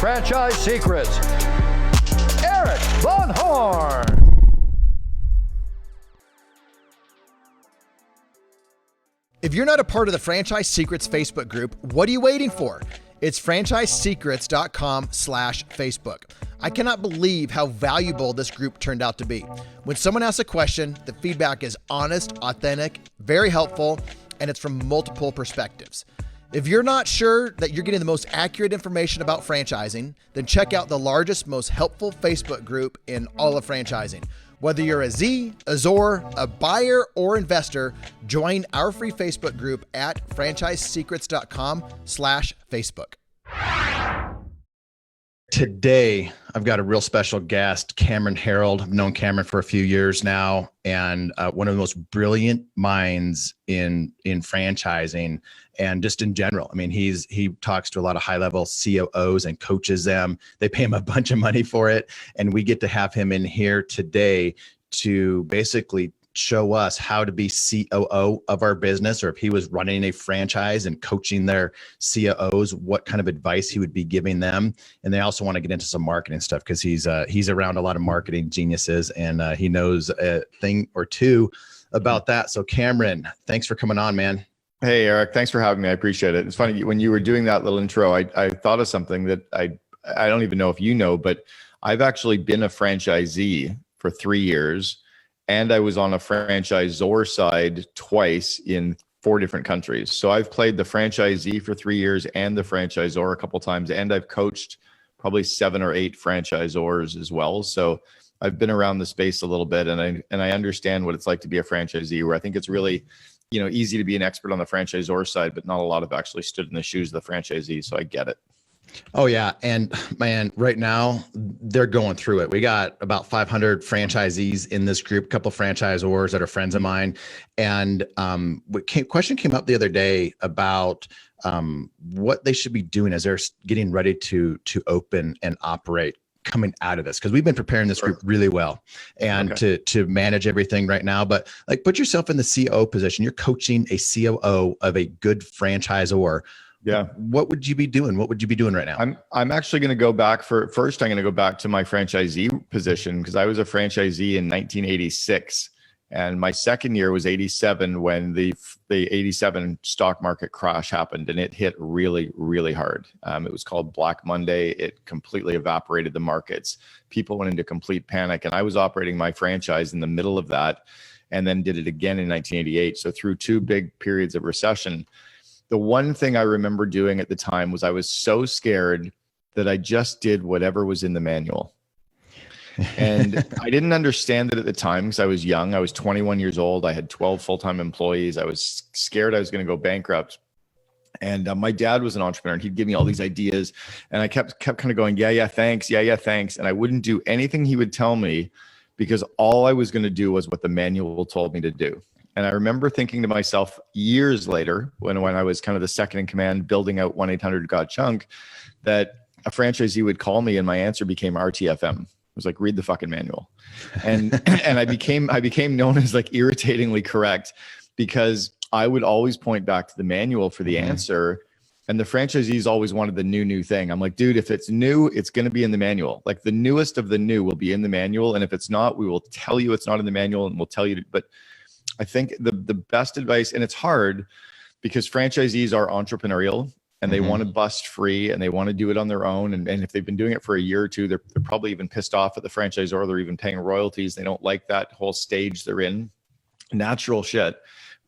Franchise Secrets, Eric Von Horn. If you're not a part of the Franchise Secrets Facebook group, what are you waiting for? It's franchisesecrets.com/Facebook. I cannot believe how valuable this group turned out to be. When someone asks a question, the feedback is honest, authentic, very helpful, and it's from multiple perspectives. If you're not sure that you're getting the most accurate information about franchising, then check out the largest, most helpful Facebook group in all of franchising. Whether you're a Z, a Zor, a buyer, or investor, join our free Facebook group at franchisesecrets.com/Facebook. Today, I've got a real special guest, Cameron Herold. I've known Cameron for a few years now, and one of the most brilliant minds in franchising and just in general. I mean, he talks to a lot of high-level COOs and coaches them. They pay him a bunch of money for it, and we get to have him in here today to basically show us how to be COO of our business, or if he was running a franchise and coaching their COOs, what kind of advice he would be giving them. And they also want to get into some marketing stuff because he's around a lot of marketing geniuses, and he knows a thing or two about that. So Cameron, thanks for coming on, man. Hey, Eric, thanks for having me. I appreciate it. It's funny, when you were doing that little intro, I thought of something that I don't even know if you know, but I've actually been a franchisee for 3 years. And I was on a franchisor side twice in 4 different countries. So I've played the franchisee for 3 years and the franchisor a couple of times. And I've coached probably 7 or 8 franchisors as well. So I've been around the space a little bit, and I understand what it's like to be a franchisee, where I think it's really, easy to be an expert on the franchisor side, but not a lot have actually stood in the shoes of the franchisee. So I get it. Oh yeah. And man, right now they're going through it. We got about 500 franchisees in this group, a couple of franchisors that are friends of mine. And question came up the other day about what they should be doing as they're getting ready to open and operate coming out of this, because we've been preparing this group really well and to manage everything right now. But like, put yourself in the COO position. You're coaching a COO of a good franchisor. Yeah. What would you be doing? What would you be doing right now? I'm actually going to go back I'm going to go back to my franchisee position, because I was a franchisee in 1986, and my second year was 87 when the 87 stock market crash happened, and it hit really, really hard. It was called Black Monday. It completely evaporated the markets. People went into complete panic, and I was operating my franchise in the middle of that, and then did it again in 1988. So through 2 big periods of recession. The one thing I remember doing at the time was I was so scared that I just did whatever was in the manual. And I didn't understand it at the time because I was young. I was 21 years old. I had 12 full-time employees. I was scared I was going to go bankrupt. And my dad was an entrepreneur, and he'd give me all these ideas. And I kept kind of going, yeah, thanks. Yeah, thanks. And I wouldn't do anything he would tell me, because all I was going to do was what the manual told me to do. And I remember thinking to myself years later, when I was kind of the second in command, building out 1-800-GOT-CHUNK, that a franchisee would call me and my answer became RTFM. It was like, read the fucking manual. And I became known as like irritatingly correct, because I would always point back to the manual for the answer. And the franchisees always wanted the new thing. I'm like, dude, if it's new, it's going to be in the manual. Like the newest of the new will be in the manual. And if it's not, we will tell you it's not in the manual, and we'll tell you but I think the best advice, and it's hard because franchisees are entrepreneurial, and they want to bust free, and they want to do it on their own. And if they've been doing it for a year or two, they're probably even pissed off at the franchisor. They're even paying royalties. They don't like that whole stage they're in. Natural shit.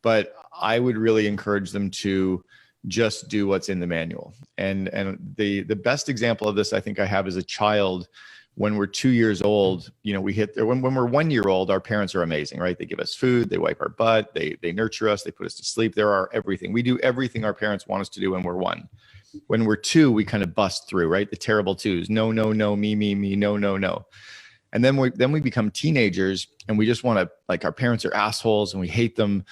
But I would really encourage them to just do what's in the manual. And the best example of this I think I have is a child. When we're 2 years old, when we're 1 year old, our parents are amazing, right? They give us food, they wipe our butt, they nurture us, they put us to sleep. They're our everything. We do everything our parents want us to do when we're 1. When we're 2, we kind of bust through, right? The terrible 2s. No, me, no. And then we become teenagers, and we just want to, like, our parents are assholes and we hate them.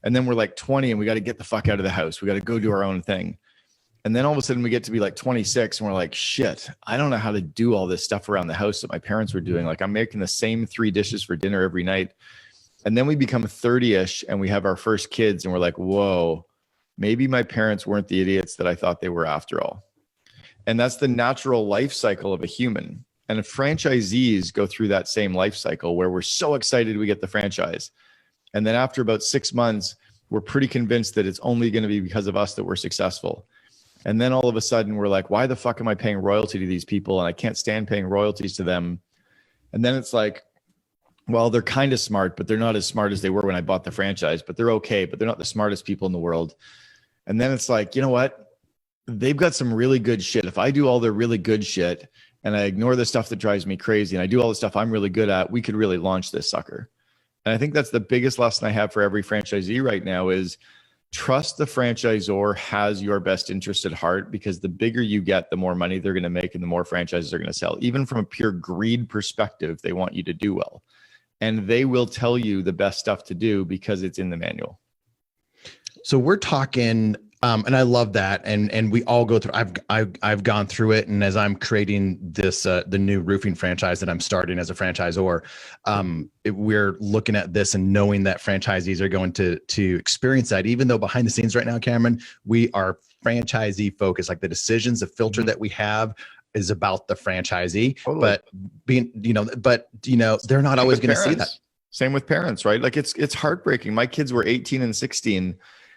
And then we're like 20 and we got to get the fuck out of the house. We got to go do our own thing. And then all of a sudden we get to be like 26 and we're like, shit, I don't know how to do all this stuff around the house that my parents were doing. Like, I'm making the same 3 dishes for dinner every night. And then we become 30-ish and we have our first kids, and we're like, whoa, maybe my parents weren't the idiots that I thought they were after all. And that's the natural life cycle of a human. And franchisees go through that same life cycle where we're so excited we get the franchise. And then after about 6 months, we're pretty convinced that it's only going to be because of us that we're successful. And then all of a sudden we're like, why the fuck am I paying royalty to these people? And I can't stand paying royalties to them. And then it's like, well, they're kind of smart, but they're not as smart as they were when I bought the franchise, but they're okay, but they're not the smartest people in the world. And then it's like, you know what? They've got some really good shit. If I do all their really good shit and I ignore the stuff that drives me crazy and I do all the stuff I'm really good at, we could really launch this sucker. And I think that's the biggest lesson I have for every franchisee right now is trust the franchisor has your best interest at heart, because the bigger you get, the more money they're going to make and the more franchises they're going to sell. Even from a pure greed perspective, they want you to do well. And they will tell you the best stuff to do because it's in the manual. So we're talking, and I love that, and we all go through. I've gone through it, and as I'm creating this the new roofing franchise that I'm starting as a franchisor, we're looking at this and knowing that franchisees are going to experience that. Even though behind the scenes right now, Cameron, we are franchisee focused. Like the decisions, the filter that we have is about the franchisee, Totally. but they're not always going to see that. Same with parents, right? Like it's heartbreaking. My kids were 18 and 16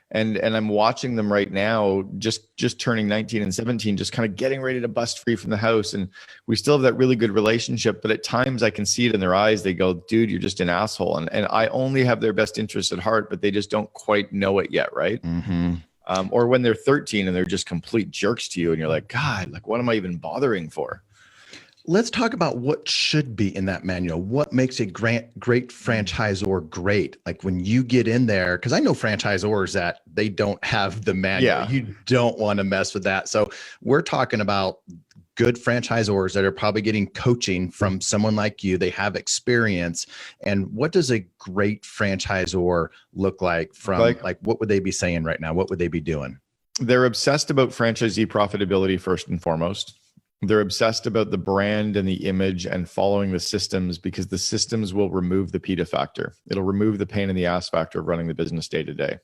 and I'm watching them right now, just turning 19 and 17, just kind of getting ready to bust free from the house. And we still have that really good relationship, but at times I can see it in their eyes. They go, dude, you're just an asshole. And I only have their best interests at heart, but they just don't quite know it yet. Right. Mm-hmm. Or when they're 13 and they're just complete jerks to you and you're like, God, like, what am I even bothering for? Let's talk about what should be in that manual. What makes a great franchisor great? Like when you get in there, because I know franchisors that they don't have the manual. Yeah. You don't want to mess with that. So we're talking about good franchisors that are probably getting coaching from someone like you. They have experience. And what does a great franchisor look like from like what would they be saying right now? What would they be doing? They're obsessed about franchisee profitability first and foremost. They're obsessed about the brand and the image and following the systems, because the systems will remove the PETA factor. It'll remove the pain in the ass factor of running the business day to day.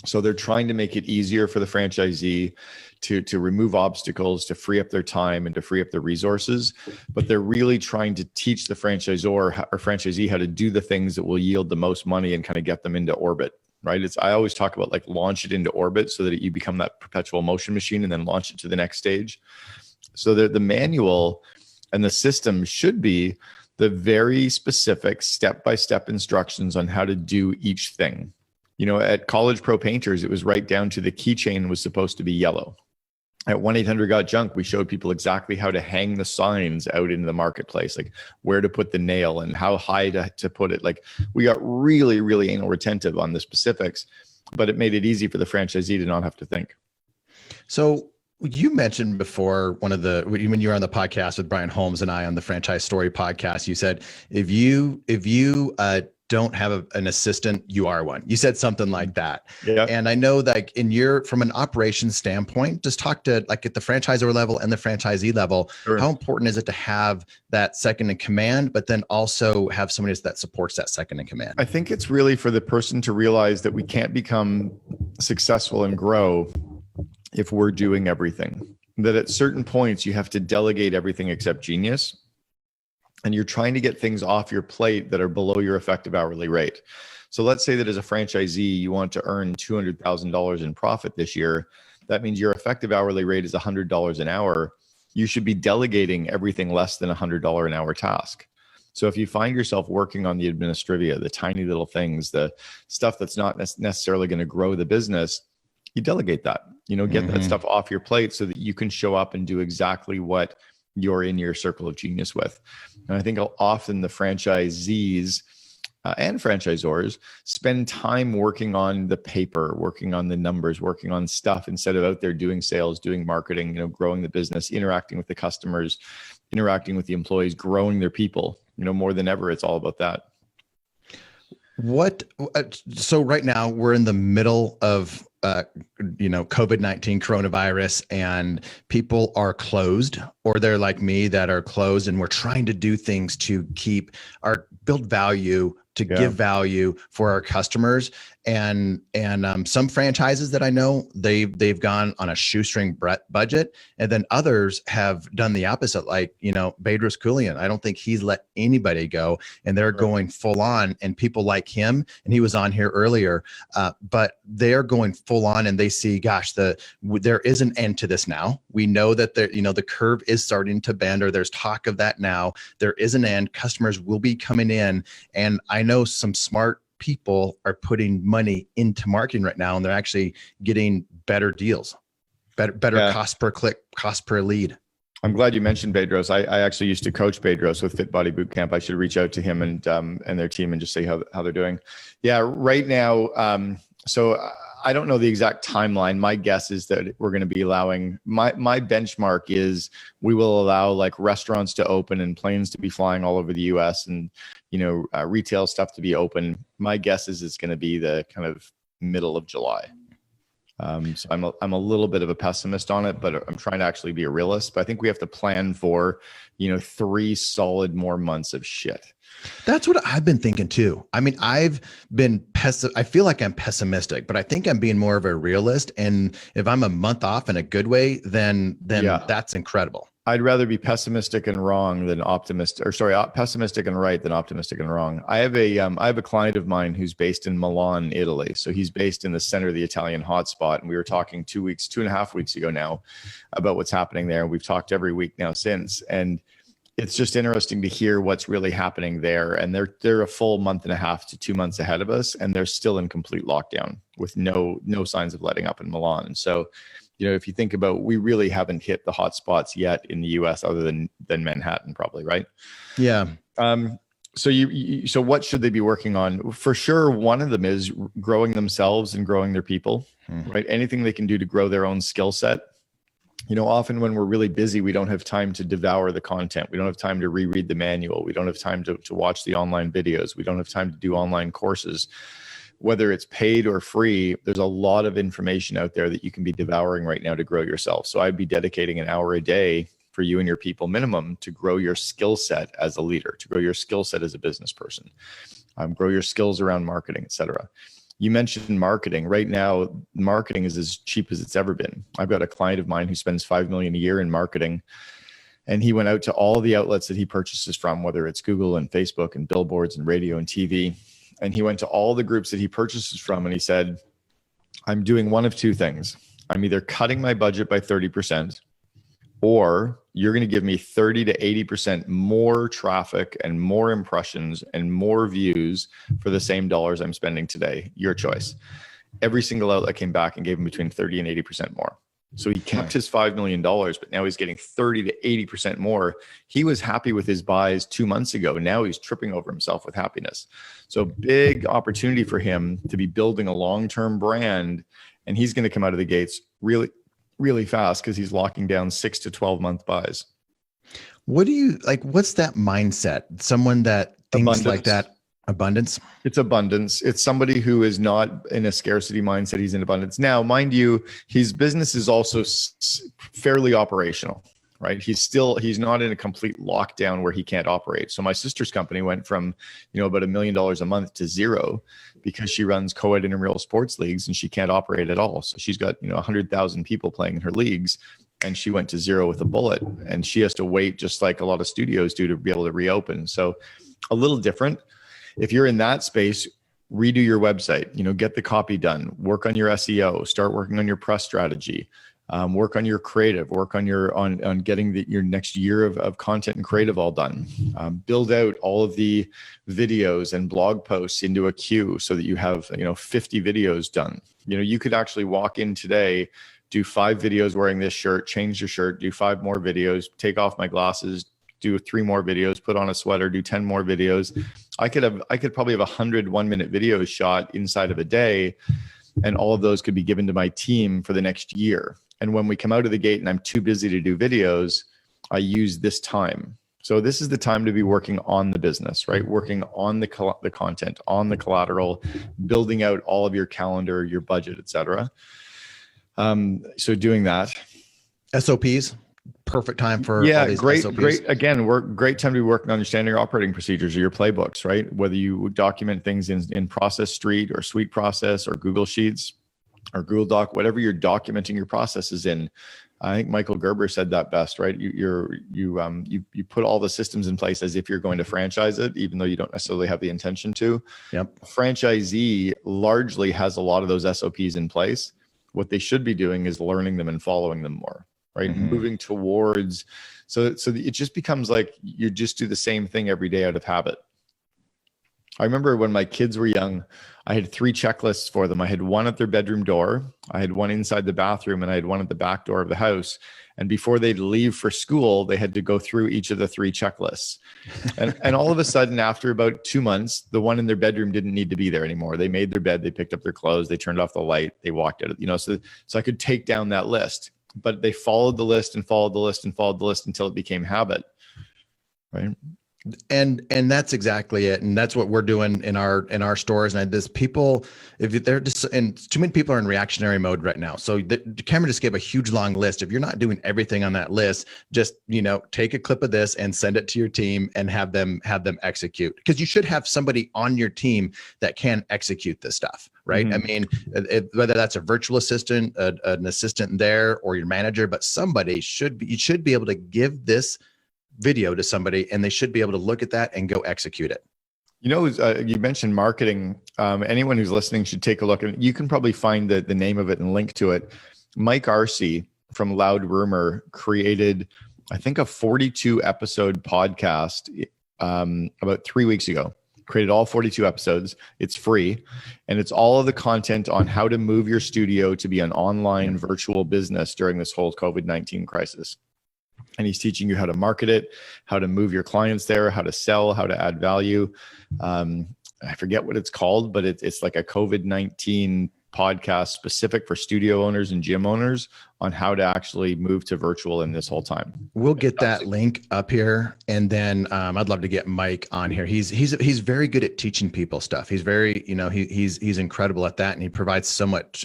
So they're trying to make it easier for the franchisee to remove obstacles, to free up their time and to free up their resources. But they're really trying to teach the franchisor or franchisee how to do the things that will yield the most money and kind of get them into orbit. Right. I always talk about like launch it into orbit so that you become that perpetual motion machine and then launch it to the next stage. So the manual and the system should be the very specific step-by-step instructions on how to do each thing. You know, at College Pro Painters, it was right down to the keychain was supposed to be yellow. At 1-800-GOT-JUNK, we showed people exactly how to hang the signs out into the marketplace, like where to put the nail and how high to put it. Like we got really, really anal retentive on the specifics, but it made it easy for the franchisee to not have to think. So you mentioned before when you were on the podcast with Brian Holmes and I on the Franchise Story podcast, you said, if you don't have an assistant, you are one. You said something like that. Yeah. And I know that from an operations standpoint, just talk to like at the franchisor level and the franchisee level, Sure. How important is it to have that second in command, but then also have somebody that supports that second in command? I think it's really for the person to realize that we can't become successful and grow if we're doing everything. That at certain points you have to delegate everything except genius. And you're trying to get things off your plate that are below your effective hourly rate. So let's say that as a franchisee, you want to earn $200,000 in profit this year. That means your effective hourly rate is $100 an hour. You should be delegating everything less than $100 an hour task. So if you find yourself working on the administrivia, the tiny little things, the stuff that's not necessarily going to grow the business, you delegate that, get that stuff off your plate so that you can show up and do exactly what you're in your circle of genius with. And I think often the franchisees and franchisors spend time working on the paper, working on the numbers, working on stuff instead of out there doing sales, doing marketing, growing the business, interacting with the customers, interacting with the employees, growing their people. More than ever, it's all about that. So right now we're in the middle of COVID-19 coronavirus, and people are closed, or they're like me that are closed, and we're trying to do things to build value, to give value for our customers. Some franchises that I know, they've gone on a shoestring budget, and then others have done the opposite. Like, Bedros Keuilian, I don't think he's let anybody go, and they're going full on. And people like him, and he was on here earlier, but they're going full on, and they see, gosh, there is an end to this now. We know that the curve is starting to bend, or there's talk of that now. There is an end. Customers will be coming in, and I know some smart people are putting money into marketing right now, and they're actually getting better deals, better cost per click, cost per lead. I'm glad you mentioned Bedros. I actually used to coach Bedros with Fit Body Bootcamp. I should reach out to him and their team and just see how they're doing. Yeah, right now. So I don't know the exact timeline. My guess is that we're going to be allowing, my benchmark is we will allow like restaurants to open and planes to be flying all over the US, and retail stuff to be open. My guess is it's going to be the kind of middle of July. So I'm a little bit of a pessimist on it, but I'm trying to actually be a realist. But I think we have to plan for 3 solid more months of shit. That's what I've been thinking too. I mean, I feel like I'm pessimistic, but I think I'm being more of a realist. And if I'm a month off in a good way, then that's incredible. I'd rather be pessimistic and wrong than pessimistic and right than optimistic and wrong. I have a client of mine who's based in Milan, Italy. So he's based in the center of the Italian hotspot. And we were talking 2.5 weeks ago now about what's happening there. We've talked every week now since, and it's just interesting to hear what's really happening there. And they're a full 1.5 to 2 months ahead of us, and they're still in complete lockdown with no signs of letting up in Milan. And so, if you think about, we really haven't hit the hot spots yet in the US other than Manhattan, probably, right? Yeah. So what should they be working on? For sure, one of them is growing themselves and growing their people, right? Anything they can do to grow their own skill set. Often when we're really busy, we don't have time to devour the content. We don't have time to reread the manual. We don't have time to watch the online videos. We don't have time to do online courses. Whether it's paid or free, there's a lot of information out there that you can be devouring right now to grow yourself. So I'd be dedicating an hour a day for you and your people minimum to grow your skill set as a leader, to grow your skill set as a business person, grow your skills around marketing, etc. You mentioned marketing. Right now, marketing is as cheap as it's ever been. I've got a client of mine who spends $5 million a year in marketing, and he went out to all the outlets that he purchases from, whether it's Google and Facebook and billboards and radio and TV. And he went to all the groups that he purchases from, and he said, I'm doing one of two things. I'm either cutting my budget by 30%, or you're going to give me 30 to 80% more traffic and more impressions and more views for the same dollars I'm spending today. Your choice. Every single outlet came back and gave him between 30 and 80% more. So he kept his $5 million, but now he's getting 30 to 80% more. He was happy with his buys 2 months ago. Now he's tripping over himself with happiness. So big opportunity for him to be building a long-term brand. And he's going to come out of the gates really, really fast because he's locking down 6 to 12 month buys. What do you like? What's that mindset? Someone that thinks Abundance. like that. Abundance. It's abundance. It's somebody who is not in a scarcity mindset. He's in abundance. Now, mind you, his business is also fairly operational, right? He's not in a complete lockdown where he can't operate. So my sister's company went from, about $1 million a month to zero because she runs co-ed intramural sports leagues and she can't operate at all. So she's got, 100,000 people playing in her leagues, and she went to zero with a bullet, and she has to wait just like a lot of studios do to be able to reopen. So a little different. If you're in that space, redo your website, get the copy done, work on your SEO, start working on your press strategy, work on your creative, work on on getting your next year of content and creative all done. Build out all of the videos and blog posts into a queue so that you have, 50 videos done. You could actually walk in today, do 5 videos wearing this shirt, change your shirt, do 5 more videos, take off my glasses, do 3 more videos, put on a sweater, do 10 more videos. I could probably have 100 1-minute videos shot inside of a day, and all of those could be given to my team for the next year. And when we come out of the gate and I'm too busy to do videos, I use this time. So this is the time to be working on the business, right? Working on the content, on the collateral, building out all of your calendar, your budget, etc. So doing that. SOPs. perfect time for all Yeah, these great, SOPs? great. Again, great time to be working on understanding your operating procedures or your playbooks, right? Whether you document things in Process Street or Suite Process or Google Sheets or Google Doc, whatever you're documenting your processes in. I think Michael Gerber said that best, right? You put all the systems in place as if you're going to franchise it, even though you don't necessarily have the intention to. Yep. A franchisee largely has a lot of those SOPs in place. What they should be doing is learning them and following them more, right? Mm-hmm. Moving towards, so it just becomes like you just do the same thing every day out of habit. I remember when my kids were young, I had 3 checklists for them. I had one at their bedroom door, I had one inside the bathroom, and I had one at the back door of the house. And before they'd leave for school, they had to go through each of the 3 checklists. And all of a sudden, after about 2 months, the one in their bedroom didn't need to be there anymore. They made their bed, they picked up their clothes, they turned off the light, they walked out, so I could take down that list. But they followed the list and followed the list and followed the list until it became habit, right? And that's exactly it. And that's what we're doing in our stores. And this people, if they're just, and too many people are in reactionary mode right now. So Cameron just gave a huge long list. If you're not doing everything on that list, just, take a clip of this and send it to your team and have them execute, because you should have somebody on your team that can execute this stuff. Right. Mm-hmm. I mean, whether that's a virtual assistant, an assistant there, or your manager, but somebody you should be able to give this video to somebody and they should be able to look at that and go execute it. You mentioned marketing. Anyone who's listening should take a look, and you can probably find the name of it and link to it. Mike Arce from Loud Rumor created, I think, a 42 episode podcast about 3 weeks ago. Created all 42 episodes. It's free, and it's all of the content on how to move your studio to be an online virtual business during this whole COVID-19 crisis. And he's teaching you how to market it, how to move your clients there, how to sell, how to add value. I forget what it's called, but it's like a COVID-19 podcast specific for studio owners and gym owners on how to actually move to virtual in this whole time. We'll get that link up here, and then I'd love to get Mike on here. He's very good at teaching people stuff. He's very, he's incredible at that, and he provides so much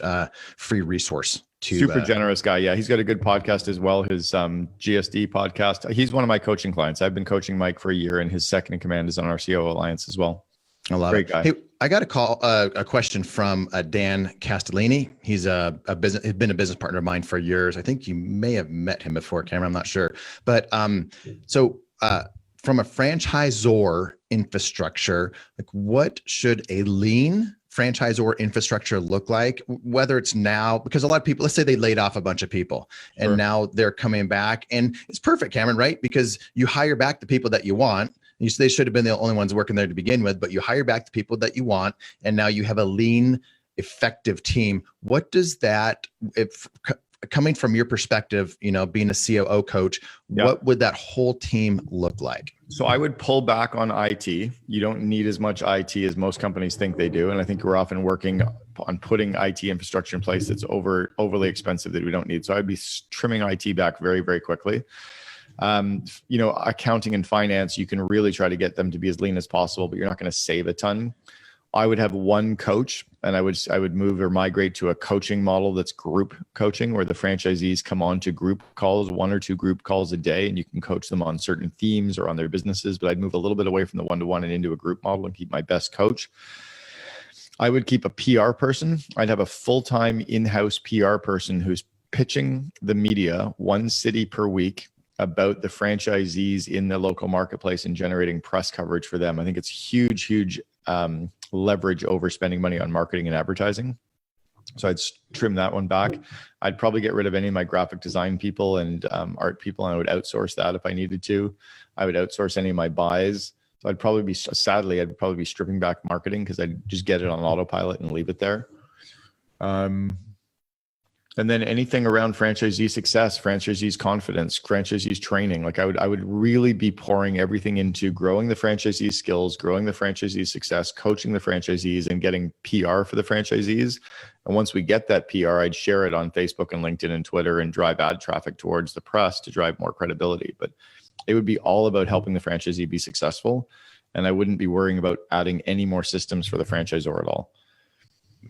free resource. Super generous guy. Yeah, he's got a good podcast as well. His GSD podcast. He's one of my coaching clients. I've been coaching Mike for a year, and his second in command is on our COO Alliance as well. I love it. Guy. Hey, I got a question from Dan Castellini. He's been a business partner of mine for years. I think you may have met him before, Cameron. I'm not sure, but so from a franchisor infrastructure, like what should a lean franchisor infrastructure look like, whether it's now, because a lot of people, let's say they laid off a bunch of people and Sure. Now they're coming back, and it's perfect, Cameron, right? Because you hire back the people that you want. They should have been the only ones working there to begin with, but you hire back the people that you want. And now you have a lean, effective team. What does that, coming from your perspective, being a COO coach, What would that whole team look like? So I would pull back on IT. You don't need as much IT as most companies think they do. And I think we're often working on putting IT infrastructure in place that's overly expensive that we don't need. So I'd be trimming IT back very, very quickly. Accounting and finance, you can really try to get them to be as lean as possible, but you're not going to save a ton. I would have one coach, and I would move or migrate to a coaching model that's group coaching, where the franchisees come on to group calls, 1 or 2 group calls a day, and you can coach them on certain themes or on their businesses. But I'd move a little bit away from the one-to-one and into a group model and keep my best coach. I would keep a PR person. I'd have a full-time in-house PR person who's pitching the media 1 city per week about the franchisees in the local marketplace and generating press coverage for them. I think it's huge leverage over spending money on marketing and advertising. So I'd trim that one back. I'd probably get rid of any of my graphic design people and art people, and I would outsource that if I needed to. I would outsource any of my buys. So I'd probably be stripping back marketing, because I'd just get it on autopilot and leave it there. And then anything around franchisee success, franchisees confidence, franchisees training. Like I would really be pouring everything into growing the franchisee skills, growing the franchisee success, coaching the franchisees, and getting PR for the franchisees. And once we get that PR, I'd share it on Facebook and LinkedIn and Twitter and drive ad traffic towards the press to drive more credibility. But it would be all about helping the franchisee be successful. And I wouldn't be worrying about adding any more systems for the franchisor at all.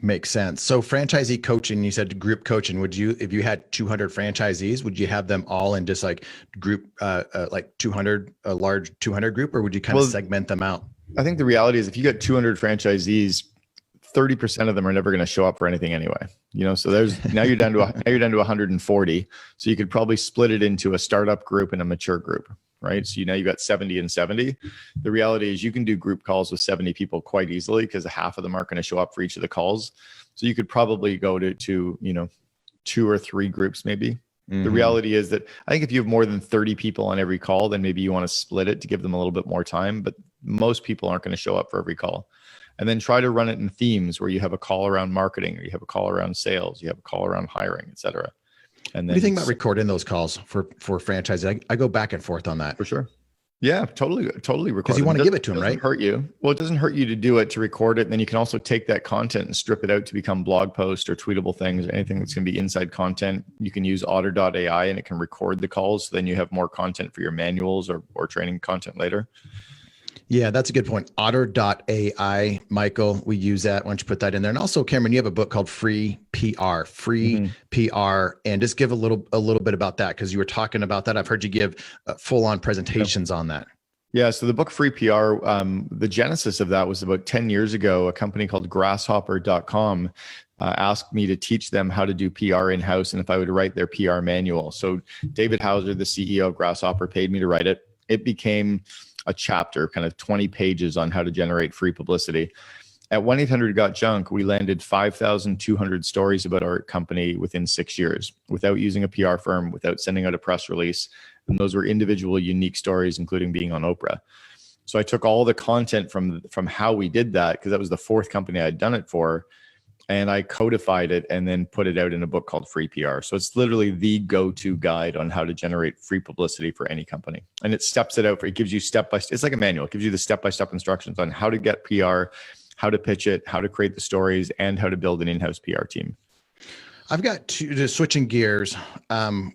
Makes sense. So franchisee coaching, you said group coaching, would you, if you had 200 franchisees, would you have them all in just like group, like 200, a large 200 group, or would you kind of segment them out? I think the reality is if you get 200 franchisees, 30% of them are never going to show up for anything anyway. So now you're down to 140. So you could probably split it into a startup group and a mature group, right? So now you've got 70 and 70. The reality is you can do group calls with 70 people quite easily because half of them aren't going to show up for each of the calls. So you could probably go to 2 or 3 groups maybe. Mm-hmm. The reality is that I think if you have more than 30 people on every call, then maybe you want to split it to give them a little bit more time, but most people aren't going to show up for every call. And then try to run it in themes where you have a call around marketing, or you have a call around sales, you have a call around hiring, et cetera. And then what do you think about recording those calls for franchises? I go back and forth on that. For sure. Yeah, totally record. Because you want to give it to them, right? It doesn't hurt you. Well, it doesn't hurt you to do it, to record it. And then you can also take that content and strip it out to become blog posts or tweetable things, or anything that's going to be inside content. You can use otter.ai and it can record the calls. So then you have more content for your manuals or training content later. Yeah, that's a good point. Otter.ai, Michael, we use that. Why don't you put that in there? And also, Cameron, you have a book called Free PR, PR, and just give a little bit about that, because you were talking about that. I've heard you give full-on presentations on that. Yeah, so the book Free PR, the genesis of that was about 10 years ago. A company called grasshopper.com asked me to teach them how to do PR in-house and if I would write their PR manual. So David Hauser, the CEO of Grasshopper, paid me to write it. It became a chapter, kind of 20 pages on how to generate free publicity. At 1-800-GOT-JUNK, we landed 5,200 stories about our company within 6 years without using a PR firm, without sending out a press release. And those were individual, unique stories, including being on Oprah. So I took all the content from how we did that, because that was the 4th company I'd done it for, and I codified it and then put it out in a book called Free PR. So it's literally the go-to guide on how to generate free publicity for any company. And it steps it out. It gives you step-by-step. It's like a manual. It gives you the step-by-step instructions on how to get PR, how to pitch it, how to create the stories, and how to build an in-house PR team. I've got just switching gears.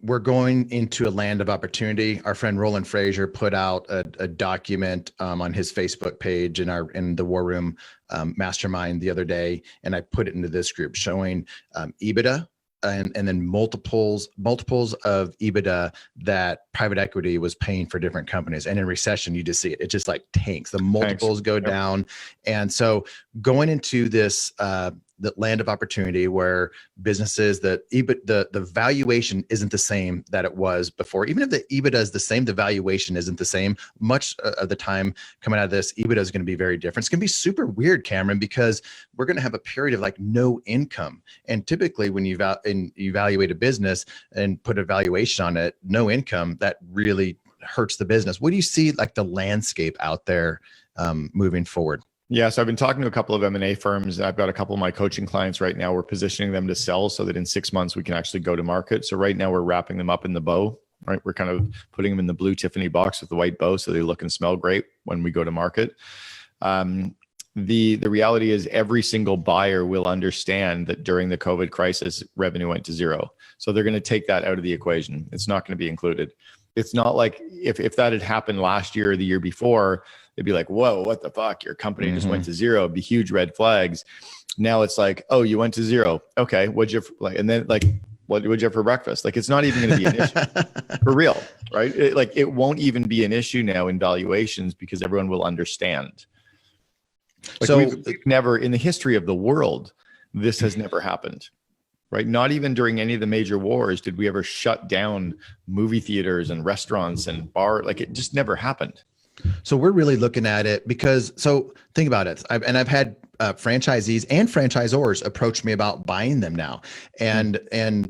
We're going into a land of opportunity. Our friend Roland Frazier put out a document on his Facebook page in the War Room Mastermind the other day, and I put it into this group showing EBITDA and then multiples of EBITDA that private equity was paying for different companies. And in recession, you just see it. It just like tanks. The multiples go down. And so going into this the land of opportunity where businesses the valuation isn't the same that it was before. Even if the EBITDA is the same, the valuation isn't the same. Much of the time coming out of this, EBITDA is going to be very different. It's going to be super weird, Cameron, because we're going to have a period of like no income. And typically when you evaluate a business and put a valuation on it, no income, that really hurts the business. What do you see like the landscape out there moving forward? Yeah, so I've been talking to a couple of M&A firms. I've got a couple of my coaching clients right now. We're positioning them to sell so that in 6 months we can actually go to market. So right now we're wrapping them up in the bow, right? We're kind of putting them in the blue Tiffany box with the white bow so they look and smell great when we go to market. The reality is every single buyer will understand that during the COVID crisis, revenue went to zero. So they're going to take that out of the equation. It's not going to be included. It's not like if that had happened last year or the year before, it'd be like, whoa, what the fuck? Your company just went to zero. It'd be huge red flags. Now it's like, oh, you went to zero. Okay. What'd you like? And then like, what would you have for breakfast? Like, it's not even going to be an issue for real, right? It won't even be an issue now in valuations because everyone will understand. Like so we've never, in the history of the world, this has never happened, right? Not even during any of the major wars did we ever shut down movie theaters and restaurants and bar. Like it just never happened. So we're really looking at it because, so think about it. I've had franchisees and franchisors approach me about buying them now. And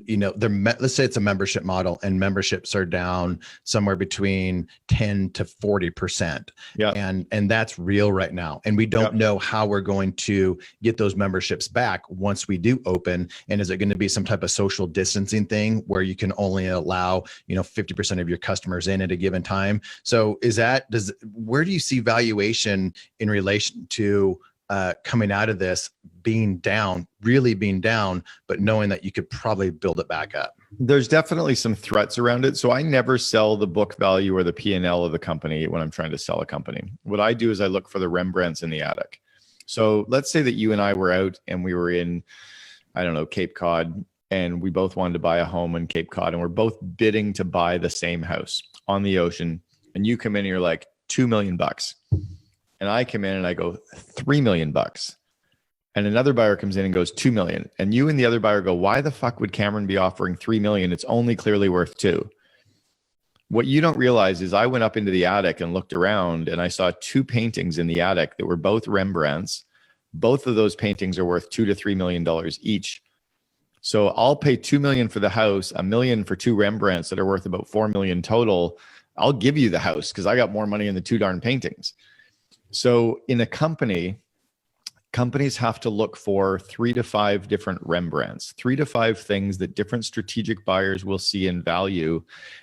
you know, let's say it's a membership model and memberships are down somewhere between 10 to 40%. Yeah. And that's real right now. And we don't know how we're going to get those memberships back once we do open. And is it going to be some type of social distancing thing where you can only allow, 50% of your customers in at a given time? So where do you see valuation in relation to coming out of this really being down, but knowing that you could probably build it back up? There's definitely some threats around it. So I never sell the book value or the P&L of the company when I'm trying to sell a company. What I do is I look for the Rembrandts in the attic. So let's say that you and I were out and we were in, I don't know, Cape Cod, and we both wanted to buy a home in Cape Cod, and we're both bidding to buy the same house on the ocean. And you come in and you're like, $2 million. And I come in and I go, $3 million. And another buyer comes in and goes, 2 million. And you and the other buyer go, why the fuck would Cameron be offering 3 million? It's only clearly worth 2. What you don't realize is I went up into the attic and looked around, and I saw 2 paintings in the attic that were both Rembrandts. Both of those paintings are worth $2 to $3 million each. So I'll pay 2 million for the house, $1 million for 2 Rembrandts that are worth about 4 million total. I'll give you the house because I got more money in the 2 darn paintings. So in a company, companies have to look for 3 to 5 different Rembrandts, 3 to 5 things that different strategic buyers will see and value.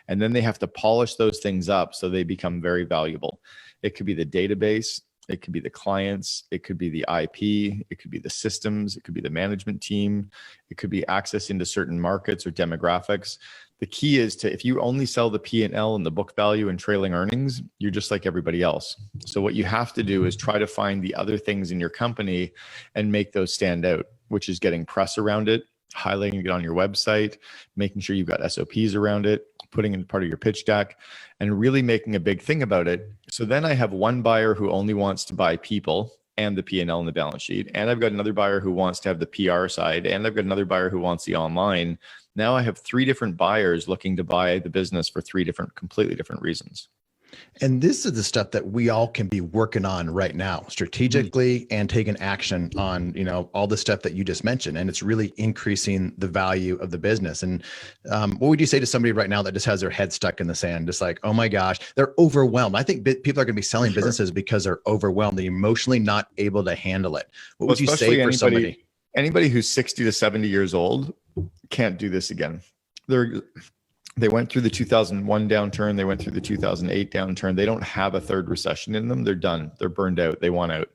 And then they have to polish those things up so they become very valuable. It could be the database. It could be the clients. It could be the IP. It could be the systems. It could be the management team. It could be access into certain markets or demographics. The key is to, if you only sell the P&L and the book value and trailing earnings, you're just like everybody else. So what you have to do is try to find the other things in your company and make those stand out, which is getting press around it, highlighting it on your website, making sure you've got SOPs around it, putting in part of your pitch deck, and really making a big thing about it. So then I have one buyer who only wants to buy people and the P&L and the balance sheet. And I've got another buyer who wants to have the PR side. And I've got another buyer who wants the online. Now I have 3 different buyers looking to buy the business for 3 different, completely different reasons. And this is the stuff that we all can be working on right now, strategically, and taking action on, all the stuff that you just mentioned. And it's really increasing the value of the business. And what would you say to somebody right now that just has their head stuck in the sand, just like, oh my gosh, they're overwhelmed? I think people are going to be selling businesses because they're overwhelmed. They're emotionally not able to handle it. What would you say for somebody? Anybody who's 60 to 70 years old can't do this again. They went through the 2001 downturn. They went through the 2008 downturn. They don't have a third recession in them. They're done. They're burned out. They want out.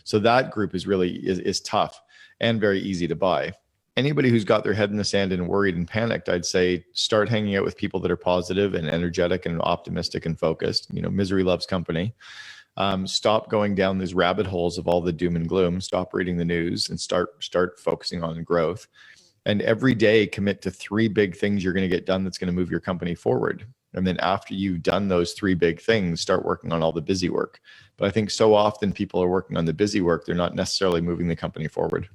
So that group is tough and very easy to buy. Anybody who's got their head in the sand and worried and panicked, I'd say start hanging out with people that are positive and energetic and optimistic and focused. Misery loves company. Stop going down these rabbit holes of all the doom and gloom. Stop reading the news and start focusing on growth. And every day commit to 3 big things you're going to get done that's going to move your company forward. And then after you've done those 3 big things, start working on all the busy work. But I think so often people are working on the busy work. They're not necessarily moving the company forward.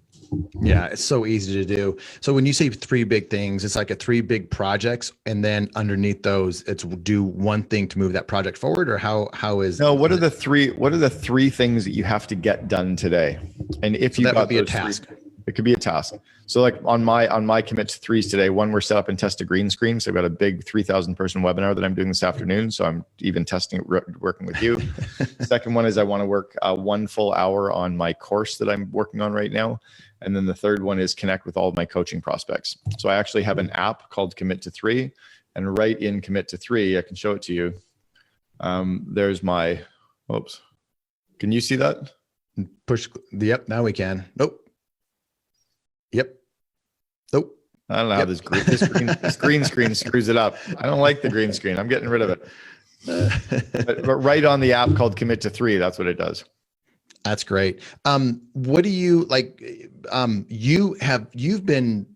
Yeah, it's so easy to do. So when you say 3 big things, it's like 3 big projects, and then underneath those, it's do one thing to move that project forward, or how is? No, what are the 3 things that you have to get done today? And if you that got would be a those task. 3, it could be a task. So like on my commit to 3s today, one, we're set up and test a green screen. So I've got a big 3,000 person webinar that I'm doing this afternoon. So I'm even testing it, working with you. Second one is I want to work 1 full hour on my course that I'm working on right now. And then the third one is connect with all of my coaching prospects. So I actually have an app called Commit to 3, and right in Commit to 3, I can show it to you. There's my, oops. Can you see that? Push. Yep. Now we can. Nope. Yep. Nope. I don't know how this green screen screws it up. I don't like the green screen. I'm getting rid of it. But right on the app called Commit to 3, that's what it does. That's great. What do you like? You've been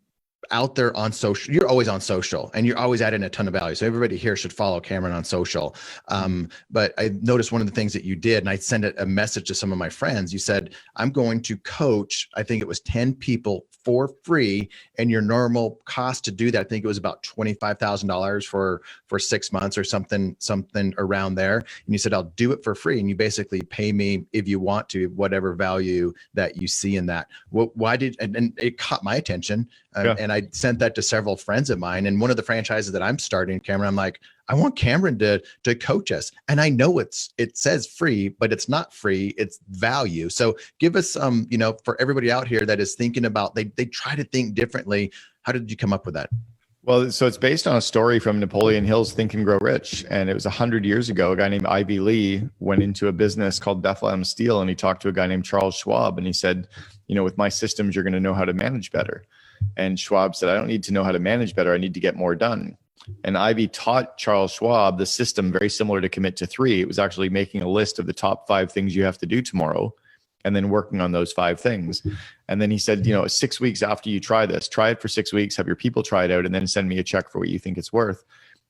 out there on social. You're always on social, and you're always adding a ton of value. So everybody here should follow Cameron on social. But I noticed one of the things that you did, and I sent a message to some of my friends. You said, I'm going to coach, I think it was 10 people for free, and your normal cost to do that, I think it was about $25,000 for 6 months or something around there. And you said, I'll do it for free. And you basically pay me if you want to, whatever value that you see in that. Why did, and it caught my attention. And I sent that to several friends of mine. And one of the franchises that I'm starting, Cameron, I'm like, I want Cameron to coach us. And I know it says free, but it's not free, it's value. So give us for everybody out here that is thinking about, they try to think differently. How did you come up with that? Well, so it's based on a story from Napoleon Hill's Think and Grow Rich. And it was 100 years ago, a guy named Ivy Lee went into a business called Bethlehem Steel, and he talked to a guy named Charles Schwab. And he said, with my systems, you're going to know how to manage better. And Schwab said, I don't need to know how to manage better. I need to get more done. And Ivy taught Charles Schwab the system very similar to Commit to 3. It was actually making a list of the top 5 things you have to do tomorrow. and then working on those 5 things. And then he said, 6 weeks after you try this, try it for 6 weeks, have your people try it out, and then send me a check for what you think it's worth.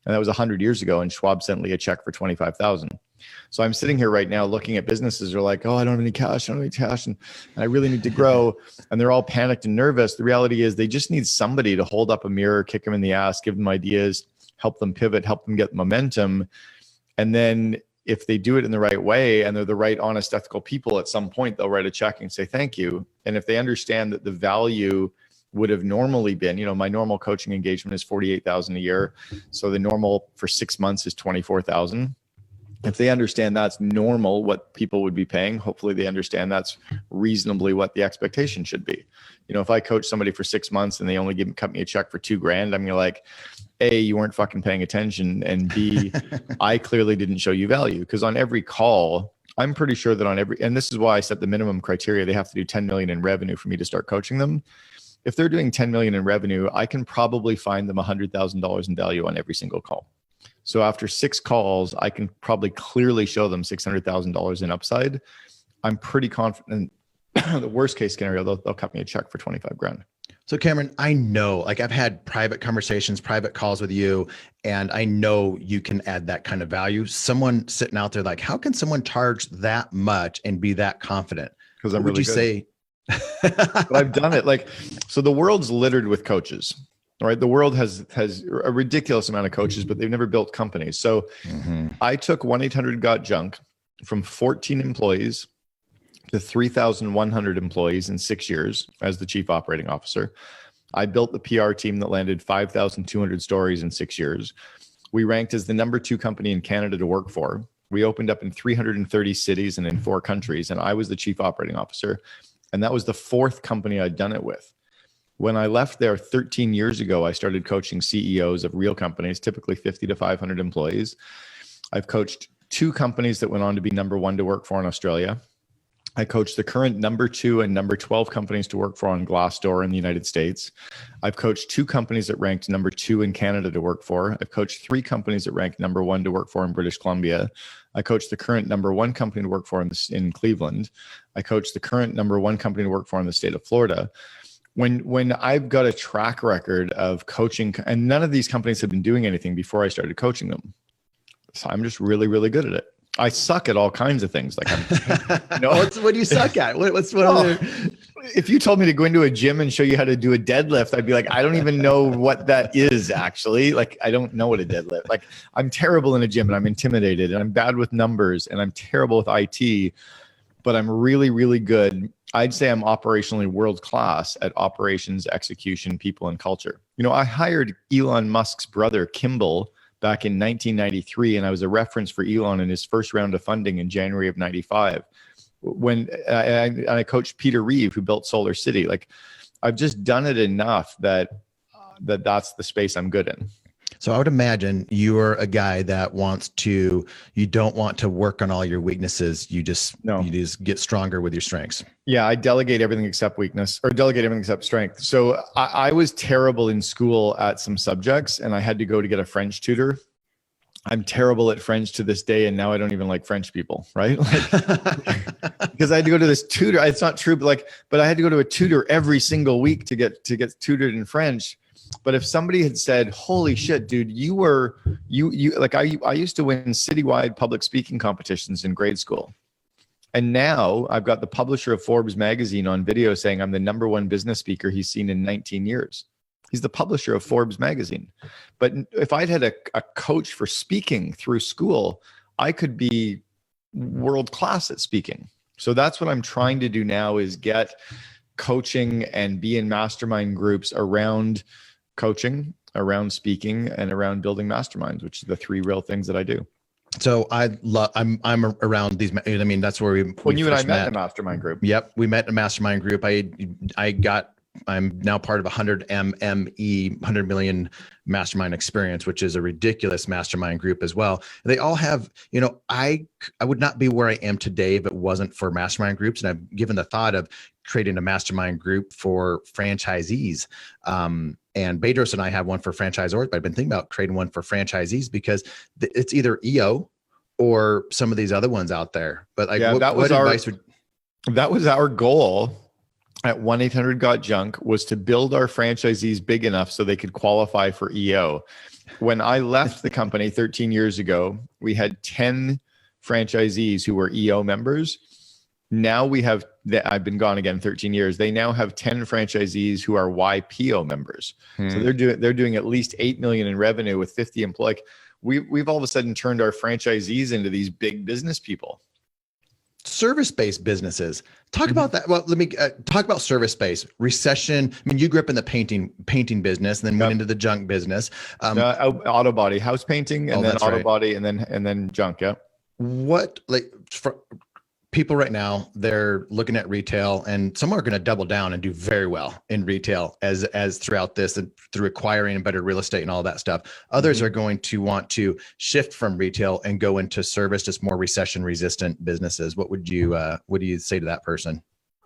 And that was 100 years ago. And Schwab sent Lee a check for 25,000. So I'm sitting here right now looking at businesses who are like, oh, I don't have any cash. And I really need to grow. And they're all panicked and nervous. The reality is they just need somebody to hold up a mirror, kick them in the ass, give them ideas, help them pivot, help them get momentum. And then if they do it in the right way and they're the right, honest, ethical people, at some point they'll write a check and say thank you. And if they understand that the value would have normally been, my normal coaching engagement is 48,000 a year. So the normal for 6 months is 24,000. If they understand that's normal, what people would be paying, hopefully they understand that's reasonably what the expectation should be. If I coach somebody for 6 months and they only cut me a check for $2,000, I'm gonna be like, A, you weren't fucking paying attention, and B, I clearly didn't show you value. Because on every call, I'm pretty sure that and this is why I set the minimum criteria, they have to do 10 million in revenue for me to start coaching them. If they're doing 10 million in revenue, I can probably find them $100,000 in value on every single call. So after 6 calls, I can probably clearly show them $600,000 in upside. I'm pretty confident the worst case scenario, they'll cut me a check for 25 grand. So Cameron, I know, I've had private conversations, private calls with you, and I know you can add that kind of value. Someone sitting out there like, how can someone charge that much and be that confident? Because I'm what really would you say? But I've done it. So the world's littered with coaches, right? The world has a ridiculous amount of coaches, but they've never built companies. So I took 1-800-GOT-JUNK from 14 employees to 3,100 employees in 6 years as the chief operating officer. I built the PR team that landed 5,200 stories in 6 years. We ranked as the number 2 company in Canada to work for. We opened up in 330 cities and in 4 countries, and I was the chief operating officer. And that was the 4th company I'd done it with. When I left there 13 years ago, I started coaching CEOs of real companies, typically 50 to 500 employees. I've coached 2 companies that went on to be number 1 to work for in Australia. I coached the current number 2 and number 12 companies to work for on Glassdoor in the United States. I've coached 2 companies that ranked number 2 in Canada to work for. I've coached 3 companies that ranked number 1 to work for in British Columbia. I coached the current number 1 company to work for in Cleveland. I coached the current number 1 company to work for in the state of Florida. When I've got a track record of coaching, and none of these companies have been doing anything before I started coaching them. So I'm just really, really good at it. I suck at all kinds of things. What do you suck at? If you told me to go into a gym and show you how to do a deadlift, I'd be like, I don't even know what that is actually. I don't know what a deadlift. I'm terrible in a gym and I'm intimidated and I'm bad with numbers and I'm terrible with IT, but I'm really, really good. I'd say I'm operationally world-class at operations, execution, people, and culture. I hired Elon Musk's brother, Kimball, back in 1993, and I was a reference for Elon in his first round of funding in January of 95. When I coached Peter Reeve, who built Solar City. I've just done it enough that's the space I'm good in. So I would imagine you're a guy that you don't want to work on all your weaknesses. You just get stronger with your strengths. Yeah, I delegate everything except weakness, or delegate everything except strength. So I was terrible in school at some subjects and I had to go to get a French tutor. I'm terrible at French to this day. And now I don't even like French people, right? Because I had to go to this tutor. It's not true, but I had to go to a tutor every single week to get tutored in French. But if somebody had said, holy shit, dude, I used to win citywide public speaking competitions in grade school. And now I've got the publisher of Forbes magazine on video saying I'm the number 1 business speaker he's seen in 19 years. He's the publisher of Forbes magazine. But if I'd had a coach for speaking through school, I could be world-class at speaking. So that's what I'm trying to do now, is get coaching and be in mastermind groups around coaching, around speaking, and around building masterminds, which are the 3 real things that I do. So I'm around these. I mean, that's where when you and I met in a mastermind group. Yep, we met in a mastermind group. I'm now part of 100 MME, 100 million mastermind experience, which is a ridiculous mastermind group as well. They all have, I would not be where I am today if it wasn't for mastermind groups. And I've given the thought of creating a mastermind group for franchisees. And Bedros and I have one for franchisors, but I've been thinking about creating one for franchisees because it's either EO or some of these other ones out there. But what advice would That was our goal at 1-800-GOT-JUNK, was to build our franchisees big enough so they could qualify for EO. When I left the company 13 years ago, we had 10 franchisees who were EO members. Now we have, I've been gone again 13 years. They now have 10 franchisees who are YPO members. So they're doing at least 8 million in revenue with 50 employees. We've all of a sudden turned our franchisees into these big business people. Service-based businesses. Talk about that. Well, let me talk about service-based recession. I mean, you grew up in the painting business, and then went into the junk business. Auto body, house painting, and then auto body, and then junk. Yeah. What, like, for people right now, they're looking at retail, and some are going to double down and do very well in retail as throughout this, and through acquiring better real estate and all that stuff. Others are going to want to shift from retail and go into service, just more recession resistant businesses. What do you say to that person?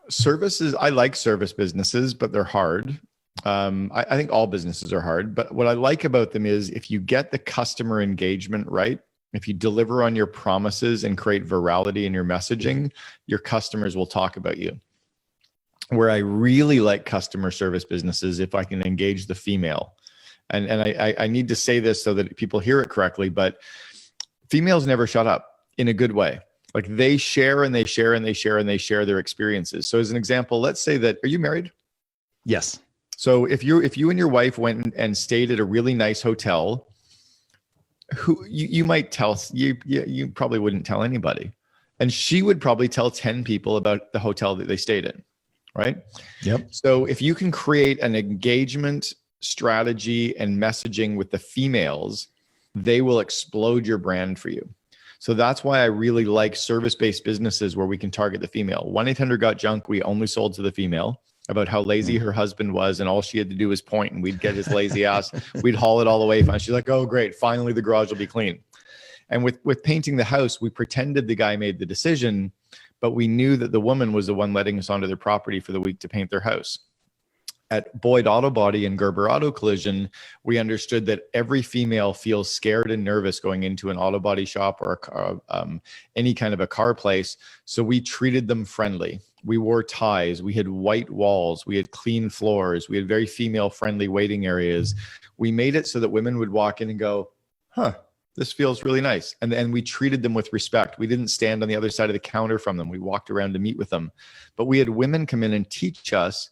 Services, I like service businesses, but they're hard. I think all businesses are hard, but what I like about them is if you get the customer engagement right, if you deliver on your promises and create virality in your messaging, your customers will talk about you. Where I really like customer service businesses, if I can engage the female. And I need to say this so that people hear it correctly, but females never shut up in a good way. Like they share and they share and they share and they share their experiences. So as an example, let's say that, are you married? Yes. So if you and your wife went and stayed at a really nice hotel, who you might tell, you probably wouldn't tell anybody, and she would probably tell 10 people about the hotel that they stayed in, right? Yep. So if you can create an engagement strategy and messaging with the females, they will explode your brand for you. So that's why I really like service-based businesses where we can target the female. 1-800-GOT-JUNK, we only sold to the female, about how lazy her husband was, and all she had to do was point, and we'd get his lazy ass. We'd haul it all the way. She's like, "Oh, great! Finally, the garage will be clean." And with painting the house, we pretended the guy made the decision, but we knew that the woman was the one letting us onto their property for the week to paint their house. At Boyd Auto Body and Gerber Auto Collision, we understood that every female feels scared and nervous going into an auto body shop or any kind of a car place. So we treated them friendly. We wore ties. We had white walls. We had clean floors. We had very female-friendly waiting areas. We made it so that women would walk in and go, "Huh, this feels really nice." And then we treated them with respect. We didn't stand on the other side of the counter from them. We walked around to meet with them. But we had women come in and teach us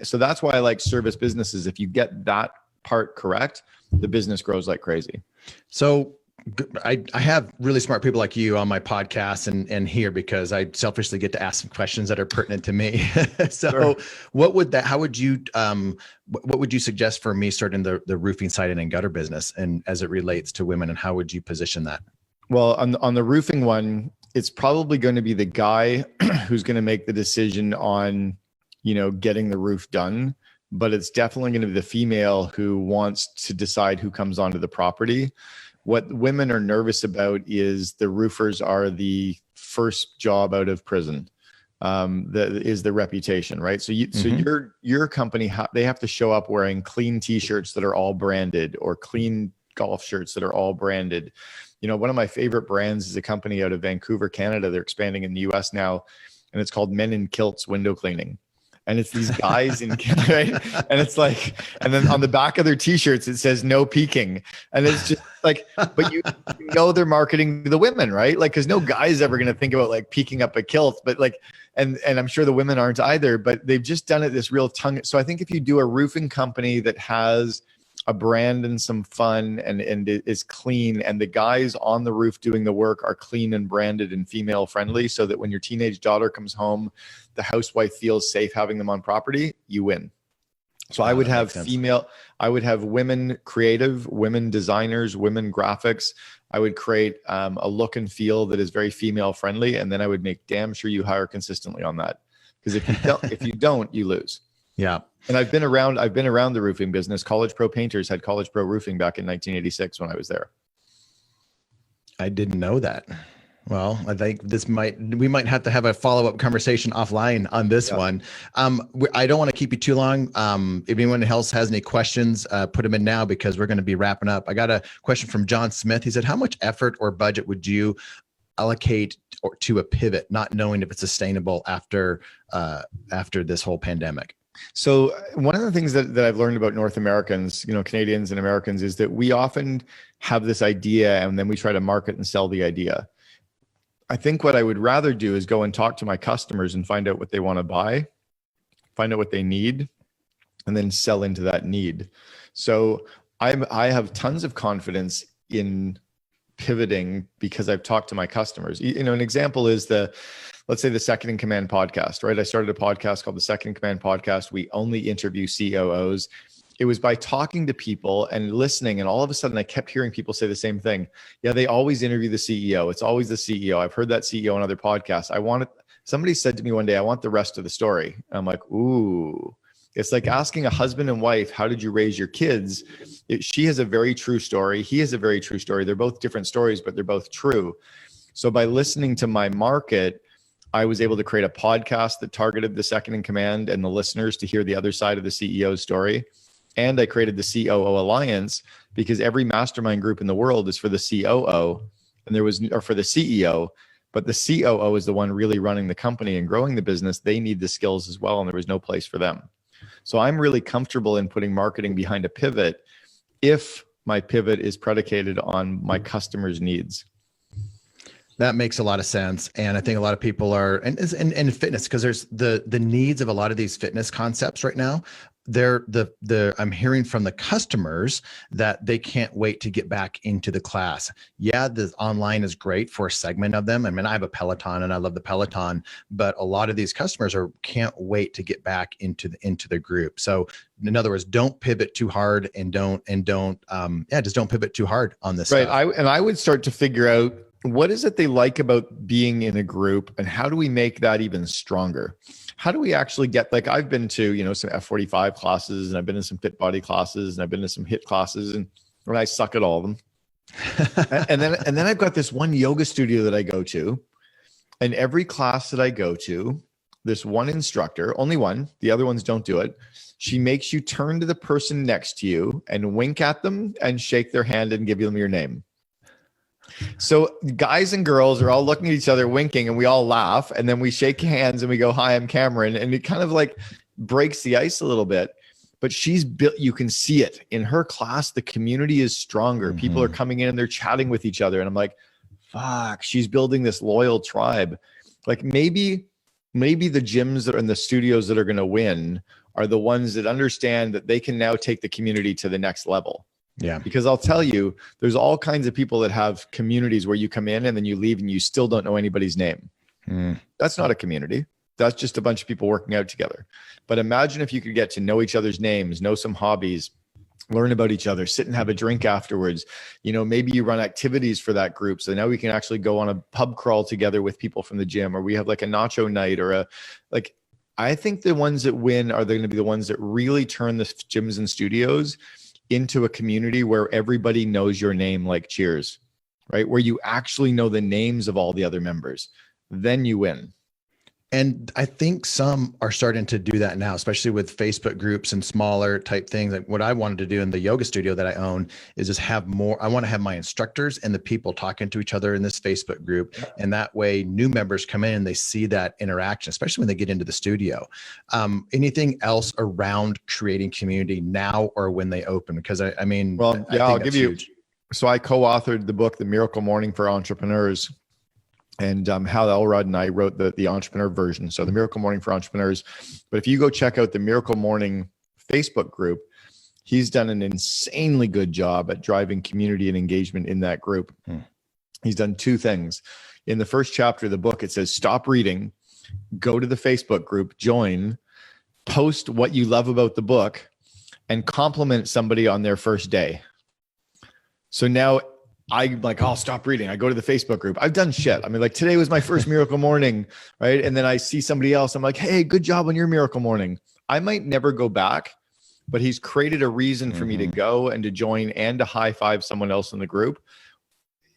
so that's why I like service businesses. If you get that part correct, the business grows like crazy. So I have really smart people like you on my podcast and here, because I selfishly get to ask some questions that are pertinent to me. So Sure. what would you suggest for me starting the roofing, siding, and gutter business, and as it relates to women, and how would you position that? Well, on the roofing one, it's probably going to be the guy who's going to make the decision on, getting the roof done, but it's definitely going to be the female who wants to decide who comes onto the property. What women are nervous about is the roofers are the first job out of prison. Is the reputation, right? So your company, they have to show up wearing clean t-shirts that are all branded, or clean golf shirts that are all branded. One of my favorite brands is a company out of Vancouver, Canada. They're expanding in the US now, and it's called Men in Kilts Window Cleaning. And it's these guys in, right? And it's like, and then on the back of their t-shirts, it says "no peeking." And it's just like, but they're marketing to the women, right? Like, cause no guy's ever going to think about like peeking up a kilt, but like, and I'm sure the women aren't either, but they've just done it this real tongue. So I think if you do a roofing company that has a brand and some fun and is clean, and the guys on the roof doing the work are clean and branded and female friendly, so that when your teenage daughter comes home, the housewife feels safe having them on property, you win. So I would have I would have women creative, women designers, women graphics. I would create a look and feel that is very female friendly. And then I would make damn sure you hire consistently on that. Because if you don't, you lose. Yeah. And I've been around the roofing business. College Pro Painters had College Pro Roofing back in 1986 when I was there. I didn't know that. Well, I think we might have to have a follow-up conversation offline on this one. I don't want to keep you too long. If anyone else has any questions, put them in now, because we're going to be wrapping up. I got a question from John Smith. He said, how much effort or budget would you allocate or to a pivot, not knowing if it's sustainable after this whole pandemic? So one of the things that I've learned about North Americans, Canadians and Americans, is that we often have this idea and then we try to market and sell the idea. I think what I would rather do is go and talk to my customers and find out what they want to buy, find out what they need, and then sell into that need. So I have tons of confidence in pivoting because I've talked to my customers. An example is let's say the Second in Command podcast, right? I started a podcast called the Second in Command podcast. We only interview COOs. It was by talking to people and listening. And all of a sudden I kept hearing people say the same thing. Yeah, they always interview the CEO. It's always the CEO. I've heard that CEO on other podcasts. Somebody said to me one day, I want the rest of the story. And I'm like, ooh, it's like asking a husband and wife, how did you raise your kids? She has a very true story. He has a very true story. They're both different stories, but they're both true. So by listening to my market, I was able to create a podcast that targeted the second in command and the listeners to hear the other side of the CEO's story. And I created the COO Alliance because every mastermind group in the world is for the COO or for the CEO, but the COO is the one really running the company and growing the business. They need the skills as well, and there was no place for them. So I'm really comfortable in putting marketing behind a pivot if my pivot is predicated on my customers' needs. That makes a lot of sense. And I think a lot of people are, and fitness, because there's the needs of a lot of these fitness concepts right now. I'm hearing from the customers that they can't wait to get back into the class. Yeah, the online is great for a segment of them. I mean, I have a Peloton and I love the Peloton, but a lot of these customers can't wait to get back into the group. So in other words, don't pivot too hard and just don't pivot too hard on this right. stuff. I would start to figure out what is it they like about being in a group and how do we make that even stronger? How do we actually get, like, I've been to, some F45 classes and I've been in some fit body classes and I've been to some HIIT classes and I suck at all of them. and then I've got this one yoga studio that I go to, and every class that I go to, this one instructor, only one, the other ones don't do it. She makes you turn to the person next to you and wink at them and shake their hand and give them your name. So guys and girls are all looking at each other, winking, and we all laugh. And then we shake hands and we go, hi, I'm Cameron. And it kind of like breaks the ice a little bit. But she's built, you can see it in her class. The community is stronger. Mm-hmm. People are coming in and they're chatting with each other. And I'm like, fuck, she's building this loyal tribe. Like maybe the gyms that are in the studios that are going to win are the ones that understand that they can now take the community to the next level. Yeah. Because I'll tell you, there's all kinds of people that have communities where you come in and then you leave and you still don't know anybody's name. That's not a community. That's just a bunch of people working out together. But imagine if you could get to know each other's names, know some hobbies, learn about each other, sit and have a drink afterwards. Maybe you run activities for that group. So now we can actually go on a pub crawl together with people from the gym, or we have like a nacho night I think the ones that win are going to be the ones that really turn the gyms and studios into a community where everybody knows your name, like Cheers, right? Where you actually know the names of all the other members. Then you win. And I think some are starting to do that now, especially with Facebook groups and smaller type things. Like what I wanted to do in the yoga studio that I own is just have more. I want to have my instructors and the people talking to each other in this Facebook group. And that way new members come in and they see that interaction, especially when they get into the studio. Anything else around creating community now or when they open? Because I'll give you. So I co-authored the book, The Miracle Morning for Entrepreneurs. And Hal Elrod and I wrote the entrepreneur version. So the Miracle Morning for Entrepreneurs. But if you go check out the Miracle Morning Facebook group, he's done an insanely good job at driving community and engagement in that group. He's done two things. In the first chapter of the book, it says, stop reading, go to the Facebook group, join, post what you love about the book, and compliment somebody on their first day. So now I'm like, I'll stop reading. I go to the Facebook group. I've done shit. I mean, like today was my first miracle morning, right? And then I see somebody else. I'm like, hey, good job on your miracle morning. I might never go back, but he's created a reason for me to go and to join and to high five someone else in the group.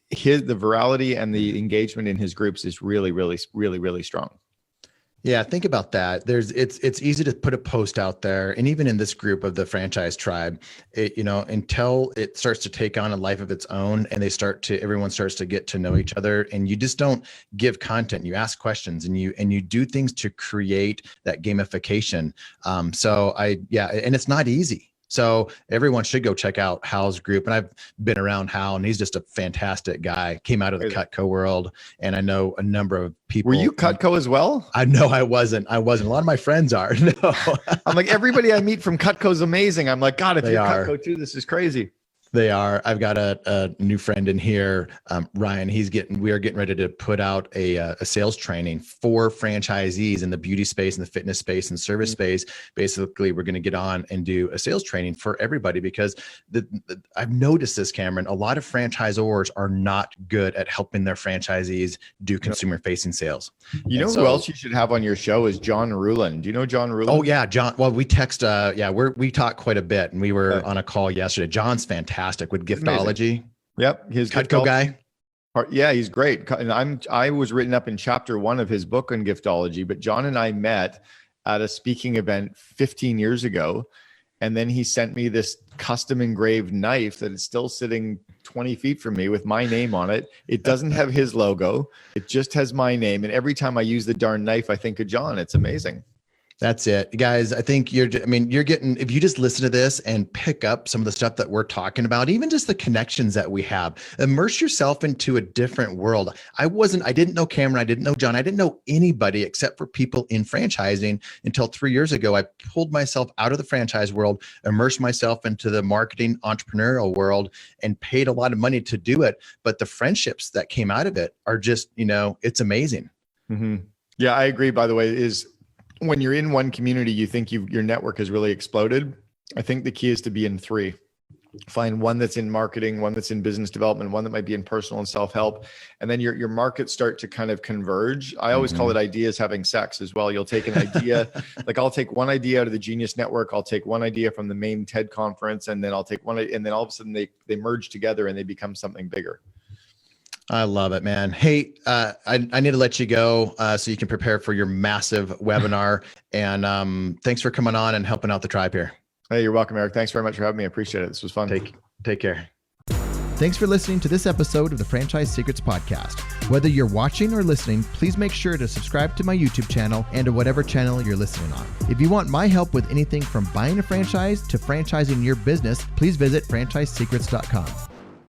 The virality and the engagement in his groups is really, really, really, really strong. Yeah, think about that. It's easy to put a post out there, and even in this group of the franchise tribe, until it starts to take on a life of its own, and everyone starts to get to know each other, and you just don't give content. You ask questions, and you do things to create that gamification. And it's not easy. So everyone should go check out Hal's group. And I've been around Hal, and he's just a fantastic guy. Came out of the Cutco world, and I know a number of people. Were you Cutco as well? I know I wasn't. A lot of my friends are. No, I'm like, everybody I meet from Cutco is amazing. I'm like, God, if you're are. Cutco too, this is crazy. They are. I've got a new friend in here, Ryan. We are getting ready to put out a sales training for franchisees in the beauty space and the fitness space and service space. Basically, we're going to get on and do a sales training for everybody, because I've noticed this, Cameron. A lot of franchisors are not good at helping their franchisees do consumer facing sales. Who else you should have on your show is John Ruland. Do you know John Ruland? Oh yeah, John. Well, we text. We talk quite a bit, and we were on a call yesterday. John's fantastic with giftology. Yep, his Cutco guy. Yeah, he's great. And I was written up in chapter 1 of his book on giftology, but John and I met at a speaking event 15 years ago. And then he sent me this custom engraved knife that is still sitting 20 feet from me with my name on it. It doesn't have his logo. It just has my name. And every time I use the darn knife, I think of John. It's amazing. That's it, guys. I think you're getting, if you just listen to this and pick up some of the stuff that we're talking about, even just the connections that we have, immerse yourself into a different world. I didn't know Cameron. I didn't know John. I didn't know anybody except for people in franchising until 3 years ago. I pulled myself out of the franchise world, immersed myself into the marketing entrepreneurial world, and paid a lot of money to do it. But the friendships that came out of it are just, it's amazing. Mm-hmm. Yeah, I agree. By the way, is when you're in one community, you think your network has really exploded. I think the key is to be in 3. Find one that's in marketing, one that's in business development, one that might be in personal and self-help. And then your markets start to kind of converge. I always call it ideas having sex as well. You'll take an idea, like I'll take one idea out of the Genius Network. I'll take one idea from the main TED conference, and then I'll take one, and then all of a sudden they merge together and they become something bigger. I love it, man. Hey, I need to let you go so you can prepare for your massive webinar. And thanks for coming on and helping out the tribe here. Hey, you're welcome, Eric. Thanks very much for having me. I appreciate it. This was fun. Take care. Thanks for listening to this episode of the Franchise Secrets Podcast. Whether you're watching or listening, please make sure to subscribe to my YouTube channel and to whatever channel you're listening on. If you want my help with anything from buying a franchise to franchising your business, please visit franchisesecrets.com.